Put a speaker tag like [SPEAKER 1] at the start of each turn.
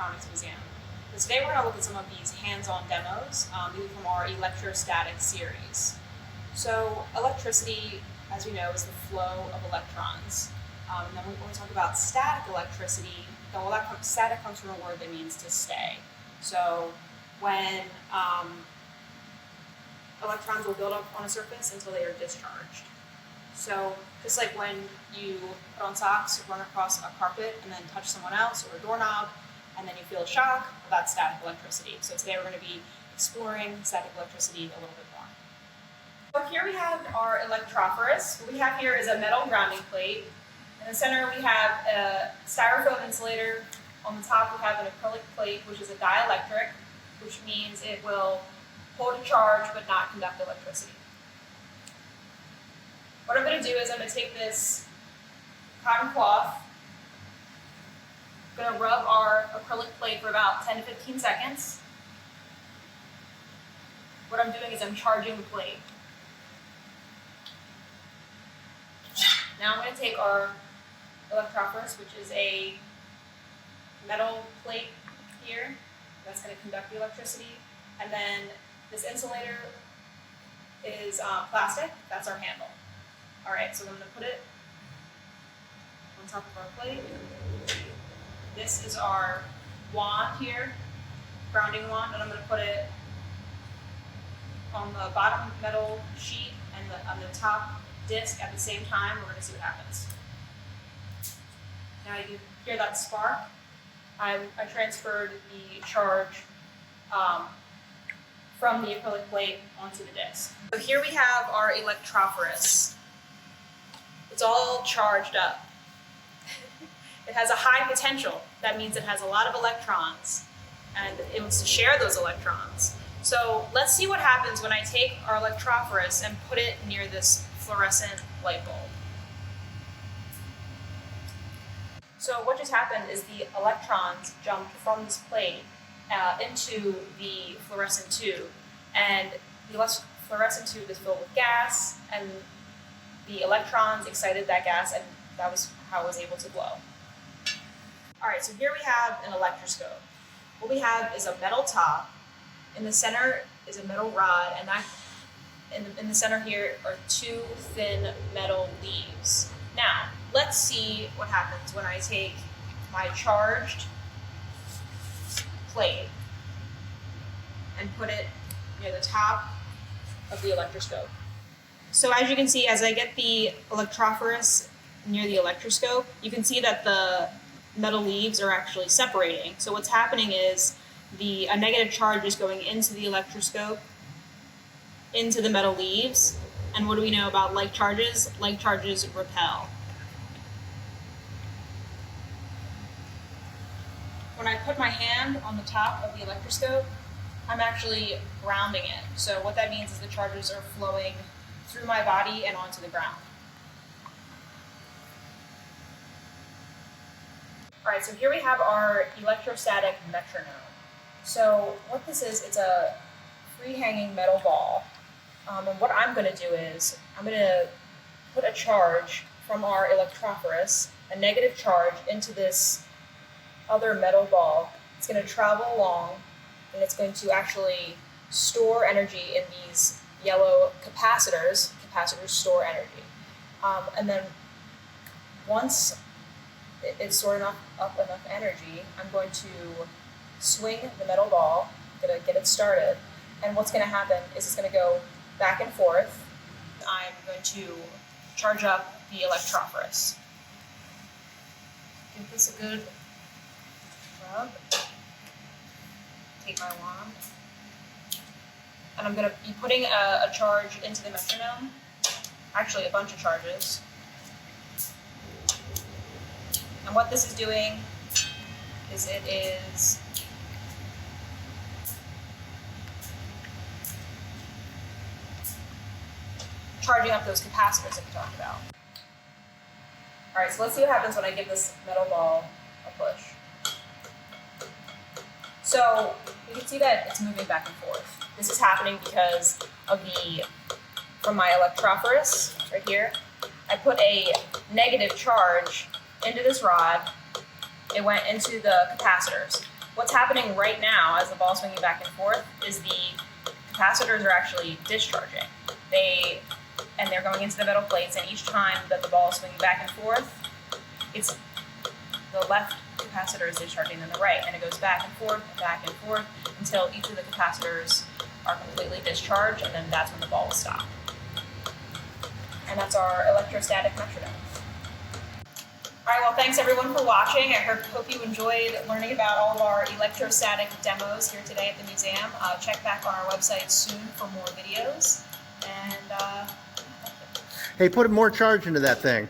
[SPEAKER 1] Electronics Museum. So today we're going to look at some of these hands-on demos from our Electrostatic Series. So electricity, as we know, is the flow of electrons. And then we're going to talk about static electricity. Static comes from a word that means to stay. So when electrons will build up on a surface until they are discharged. So just like when you put on socks, run across a carpet, and then touch someone else or a doorknob, and then you feel a shock, well, that's static electricity. So today we're going to be exploring static electricity a little bit more. So here we have our Electrophorus. What we have here is a metal grounding plate. In the center we have a styrofoam insulator. On the top we have an acrylic plate, which is a dielectric, which means it will hold a charge but not conduct electricity. What I'm going to do is I'm going to take this cotton cloth, I'm going to rub our acrylic plate for about 10 to 15 seconds. What I'm doing is I'm charging the plate. Now I'm going to take our Electrophorus, which is a metal plate here that's going to conduct the electricity, and then this insulator is plastic. That's our handle. All right, so I'm going to put it on top of our plate. This is our wand here, grounding wand, and I'm going to put it on the bottom metal sheet and on the top disc at the same time. We're going to see what happens. Now you hear that spark. I transferred the charge from the acrylic plate onto the disc. So here we have our Electrophorus. It's all charged up. It has a high potential. That means it has a lot of electrons, and it wants to share those electrons. So let's see what happens when I take our Electrophorus and put it near this fluorescent light bulb. So what just happened is the electrons jumped from this plate into the fluorescent tube, and the fluorescent tube is filled with gas, and the electrons excited that gas, and that was how it was able to glow. All right, so here we have an electroscope. What we have is a metal top. In the center is a metal rod, and that in the center here are two thin metal leaves. Now, let's see what happens when I take my charged plate and put it near the top of the electroscope. So as you can see, as I get the Electrophorus near the electroscope, you can see that the metal leaves are actually separating. So what's happening is a negative charge is going into the electroscope, into the metal leaves. And what do we know about like charges? Like charges repel. When I put my hand on the top of the electroscope, I'm actually grounding it. So what that means is the charges are flowing through my body and onto the ground. All right, so here we have our Electrostatic Metronome. So what this is, it's a free-hanging metal ball. And what I'm going to do is I'm going to put a charge from our Electrophorus, a negative charge, into this other metal ball. It's going to travel along, and it's going to actually store energy in these yellow capacitors. Capacitors store energy. And then once it's stored up enough energy, I'm going to swing the metal ball, I'm going to get it started, and what's going to happen is it's going to go back and forth. I'm going to charge up the Electrophorus. Give this a good rub. Take my wand. And I'm going to be putting a charge into the metronome, actually a bunch of charges. And what this is doing is it is charging up those capacitors that we talked about. All right, so let's see what happens when I give this metal ball a push. So you can see that it's moving back and forth. This is happening because of from my Electrophorus right here, I put a negative charge into this rod. It went into the capacitors. what's happening right now as the ball is swinging back and forth is the capacitors are actually discharging. They're going into the metal plates, and each time that the ball is swinging back and forth, it's the left capacitor is discharging than the right, and it goes back and forth until each of the capacitors are completely discharged, and then that's when the ball will stop. And that's our electrostatic metronome. All right, well, thanks everyone for watching. I hope you enjoyed learning about all of our electrostatic demos here today at the museum. Check back on our website soon for more videos. And
[SPEAKER 2] Hey, put more charge into that thing.